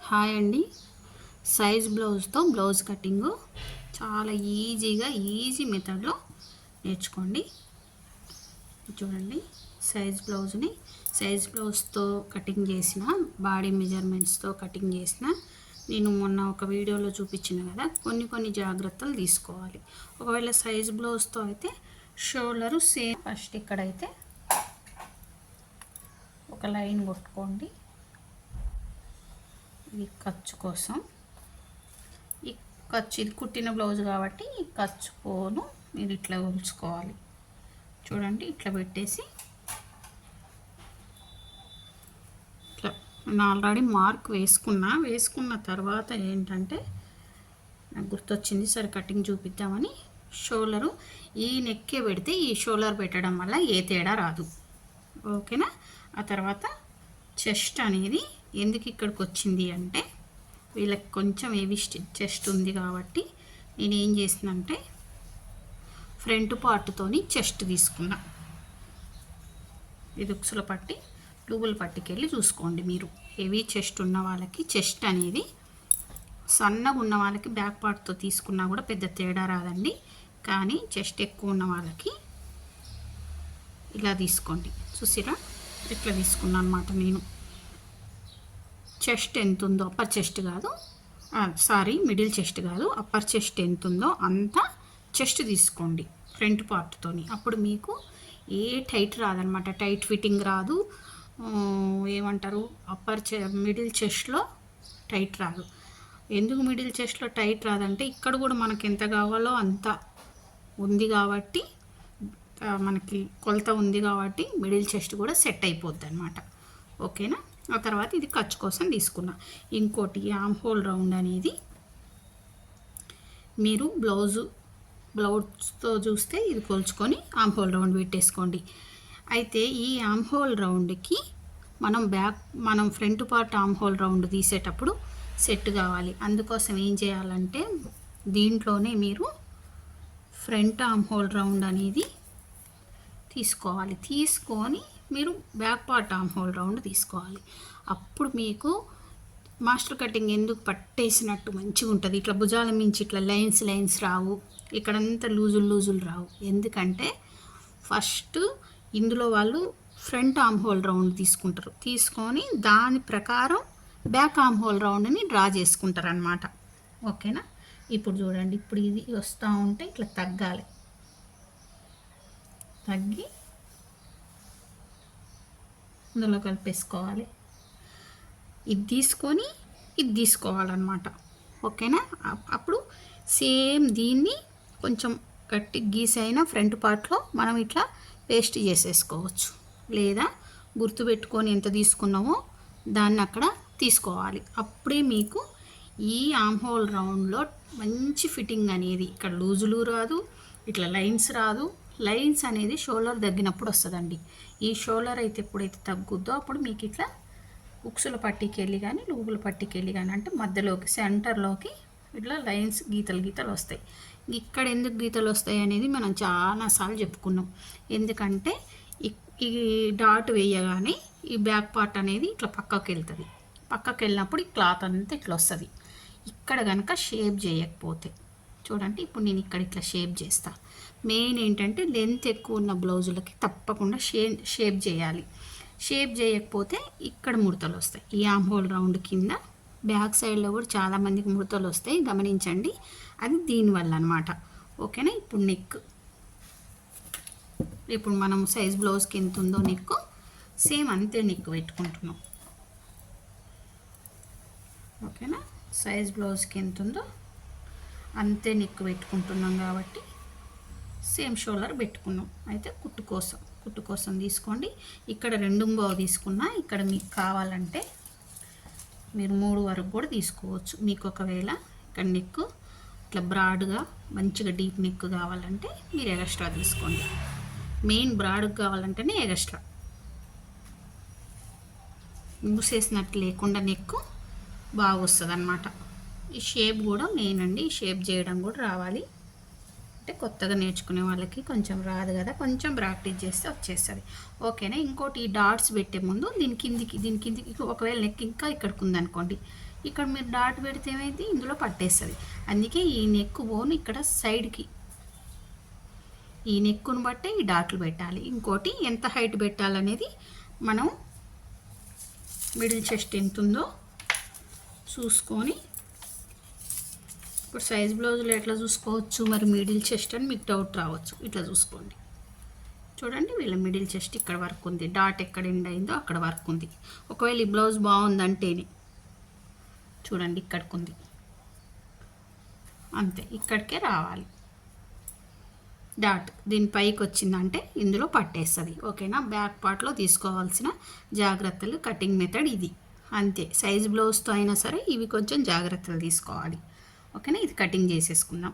Hi అండి. Size బ్లౌజ్తో blouse cutting చాలా easy మెథడ్లో నేర్చుకోండి. చూడండి, సైజ్ బ్లౌజ్తో కటింగ్ చేసిన, బాడీ మెజర్మెంట్స్తో కటింగ్ చేసిన నేను మొన్న ఒక వీడియోలో చూపించిన కదా, కొన్ని జాగ్రత్తలు తీసుకోవాలి. ఒకవేళ సైజ్ బ్లౌజ్తో అయితే షోల్డరు సేమ్. ఫస్ట్ ఇక్కడైతే ఒక లైన్ కొట్టుకోండి. ఇది ఖర్చు కోసం, ఈ ఖర్చు ఇది కుట్టిన బ్లౌజ్ కాబట్టి ఈ ఖర్చు పోను మీరు ఇట్లా ఉంచుకోవాలి. చూడండి, ఇట్లా పెట్టేసి ఇట్లా నేను ఆల్రెడీ మార్క్ వేసుకున్న తర్వాత ఏంటంటే నాకు గుర్తొచ్చింది, సరే కటింగ్ చూపిద్దామని. షోల్డరు ఈ నెక్కే పెడితే ఈ షోల్డర్ పెట్టడం వల్ల ఏ తేడా రాదు, ఓకేనా. ఆ తర్వాత చెస్ట్ అనేది ఎందుకు ఇక్కడికి వచ్చింది అంటే, వీళ్ళకి కొంచెం హెవీ చెస్ట్ ఉంది కాబట్టి నేను ఏం చేసినంటే ఫ్రంట్ పార్ట్తోని చెస్ట్ తీసుకున్నా. ఇది ఉక్సుల పట్టి లూబుల పట్టికి వెళ్ళి చూసుకోండి. మీరు హెవీ చెస్ట్ ఉన్న వాళ్ళకి చెస్ట్ అనేది, సన్నగా ఉన్న వాళ్ళకి బ్యాక్ పార్ట్తో తీసుకున్నా కూడా పెద్ద తేడా రాదండి. కానీ చెస్ట్ ఎక్కువ ఉన్న వాళ్ళకి ఇలా తీసుకోండి. చూసిరా, ఇట్లా తీసుకున్నా అనమాట నేను. చెస్ట్ ఎంత ఉందో, అప్పర్ చెస్ట్ కాదు, మిడిల్ చెస్ట్ కాదు, అప్పర్ చెస్ట్ ఎంత ఉందో అంత చెస్ట్ తీసుకోండి ఫ్రంట్ పార్ట్తోని. అప్పుడు మీకు ఏ టైట్ రాదనమాట, టైట్ ఫిట్టింగ్ రాదు. ఏమంటారు, మిడిల్ చెస్ట్లో టైట్ రాదు. ఎందుకు మిడిల్ చెస్ట్లో టైట్ రాదంటే, ఇక్కడ కూడా మనకి ఎంత కావాలో అంత ఉంది కాబట్టి, మనకి కొలత ఉంది కాబట్టి మిడిల్ చెస్ట్ కూడా సెట్ అయిపోద్ది అనమాట, ఓకేనా. ఆ తర్వాత ఇది ఖర్చు కోసం తీసుకున్నా. ఇంకోటి ఆమ్ హోల్ రౌండ్ అనేది మీరు బ్లౌజ్తో చూస్తే ఇది కొలుచుకొని ఆమ్ హోల్ రౌండ్ పెట్టేసుకోండి. అయితే ఈ ఆమ్ హోల్ రౌండ్కి మనం front part arm hole round తీసేటప్పుడు సెట్ కావాలి. అందుకోసం ఏం చేయాలంటే, దీంట్లోనే మీరు ఫ్రంట్ ఆమ్ హోల్ రౌండ్ అనేది తీసుకోవాలి. తీసుకొని మీరు back part arm hole round తీసుకోవాలి. అప్పుడు మీకు మాస్టర్ కటింగ్ ఎందుకు పట్టేసినట్టు మంచిగా ఉంటుంది. ఇట్లా భుజాల మించి ఇట్లా లైన్స్ రావు, ఇక్కడంతా లూజులు రావు. ఎందుకంటే ఫస్ట్ ఇందులో వాళ్ళు ఫ్రంట్ ఆమ్ హోల్ రౌండ్ తీసుకుంటారు, తీసుకొని దాని ప్రకారం బ్యాక్ ఆమ్ హోల్ రౌండ్ని డ్రా చేసుకుంటారు అన్నమాట, ఓకేనా. ఇప్పుడు చూడండి, ఇప్పుడు ఇది వస్తూ ఉంటే ఇట్లా తగ్గి ఇందులో కలిపేసుకోవాలి. ఇది తీసుకొని ఇది తీసుకోవాలన్నమాట, ఓకేనా. అప్పుడు సేమ్ దీన్ని కొంచెం గట్టి గీసైన ఫ్రంట్ పార్ట్లో మనం ఇట్లా పేస్ట్ చేసేసుకోవచ్చు, లేదా గుర్తుపెట్టుకొని ఎంత తీసుకున్నామో దాన్ని అక్కడ తీసుకోవాలి. అప్పుడే మీకు ఈ ఆమ్ హోల్ రౌండ్లో మంచి ఫిట్టింగ్ అనేది, ఇక్కడ లూజులు రాదు, ఇట్లా లైన్స్ రాదు. లైన్స్ అనేది షోల్డర్ తగ్గినప్పుడు వస్తుందండి. ఈ షోల్డర్ అయితే ఎప్పుడైతే తగ్గుద్దో అప్పుడు మీకు ఇట్లా ఉక్సుల పట్టికి వెళ్ళి కానీ లూబుల పట్టికి వెళ్ళి కానీ, అంటే మధ్యలోకి సెంటర్లోకి ఇట్లా లైన్స్ గీతలు వస్తాయి. ఇక్కడ ఎందుకు గీతలు వస్తాయి అనేది మనం చాలాసార్లు చెప్పుకున్నాం. ఎందుకంటే ఈ డాట్ వేయగానే ఈ బ్యాక్ పార్ట్ అనేది ఇట్లా పక్కకి వెళ్తుంది. పక్కకి వెళ్ళినప్పుడు ఈ క్లాత్ అంతా ఇట్లా వస్తుంది. ఇక్కడ కనుక షేప్ చేయకపోతే, చూడండి ఇప్పుడు నేను ఇక్కడ ఇట్లా షేప్ చేస్తా. మెయిన్ ఏంటంటే లెంత్ ఎక్కువ ఉన్న బ్లౌజులకి తప్పకుండా షేప్ చేయాలి. షేప్ చేయకపోతే ఇక్కడ ముడతలు వస్తాయి. ఈ ఆమ్ హోల్ రౌండ్ కింద బ్యాక్ సైడ్లో కూడా చాలామందికి ముడతలు వస్తాయి, గమనించండి. అది దీనివల్ల అనమాట, ఓకేనా. ఇప్పుడు మనం సైజ్ బ్లౌజ్కి ఎంత ఉందో నెక్ సేమ్ అంతే నెక్ పెట్టుకుంటున్నాం, ఓకేనా. సైజ్ బ్లౌజ్కి ఎంత ఉందో అంతే నెక్ పెట్టుకుంటున్నాం కాబట్టి సేమ్ షోల్డర్ పెట్టుకున్నాం. అయితే కుట్టు కోసం తీసుకోండి. ఇక్కడ 2 తీసుకున్నా, ఇక్కడ మీకు కావాలంటే మీరు 3 వరకు కూడా తీసుకోవచ్చు. మీకు ఒకవేళ ఇక్కడ నెక్ ఇట్లా బ్రాడ్గా మంచిగా డీప్ నెక్ కావాలంటే మీరు ఎగస్ట్రా తీసుకోండి. మెయిన్ బ్రాడ్గా కావాలంటేనే ఎగస్ట్రా, మూసేసినట్టు లేకుండా నెక్ బాగా వస్తుంది అన్నమాట. ఈ షేప్ కూడా మెయిన్ అండి, ఈ షేప్ చేయడం కూడా రావాలి. అంటే కొత్తగా నేర్చుకునే వాళ్ళకి కొంచెం రాదు కదా, కొంచెం ప్రాక్టీస్ చేస్తే వచ్చేస్తుంది. ఓకేనా. ఇంకోటి, ఈ డాట్స్ పెట్టే ముందు దీని కిందికి ఒకవేళ నెక్ ఇంకా ఇక్కడికి ఉందనుకోండి, ఇక్కడ మీరు డాట్ పెడితే ఏమైంది, ఇందులో పట్టేస్తుంది. అందుకే ఈ నెక్ బోన్ ఇక్కడ సైడ్కి, ఈ నెక్కును బట్టే ఈ డాట్లు పెట్టాలి. ఇంకోటి, ఎంత హైట్ పెట్టాలనేది మనం మిడిల్ చెస్ట్ ఎంత ఉందో చూసుకొని, ఇప్పుడు సైజ్ బ్లౌజులు ఎట్లా చూసుకోవచ్చు మరి మిడిల్ చెస్ట్ అని మీకు డౌట్ రావచ్చు. ఇట్లా చూసుకోండి. చూడండి, వీళ్ళ మిడిల్ చెస్ట్ ఇక్కడ వరకు ఉంది, డాట్ ఎక్కడ ఎండ్ అయిందో అక్కడ వరకు ఉంది. ఒకవేళ ఈ బ్లౌజ్ బాగుందంటేనే చూడండి ఇక్కడికి ఉంది, అంతే, ఇక్కడికే రావాలి డాట్. దీని పైకి వచ్చిందంటే ఇందులో పట్టేస్తుంది. ఓకేనా. బ్యాక్ పార్ట్లో తీసుకోవాల్సిన జాగ్రత్తలు, కటింగ్ మెథడ్ ఇది, అంతే. సైజ్ బ్లౌజ్తో అయినా సరే ఇవి కొంచెం జాగ్రత్తలు తీసుకోవాలి. ఓకేనా. ఇది కటింగ్ చేసేసుకుందాం.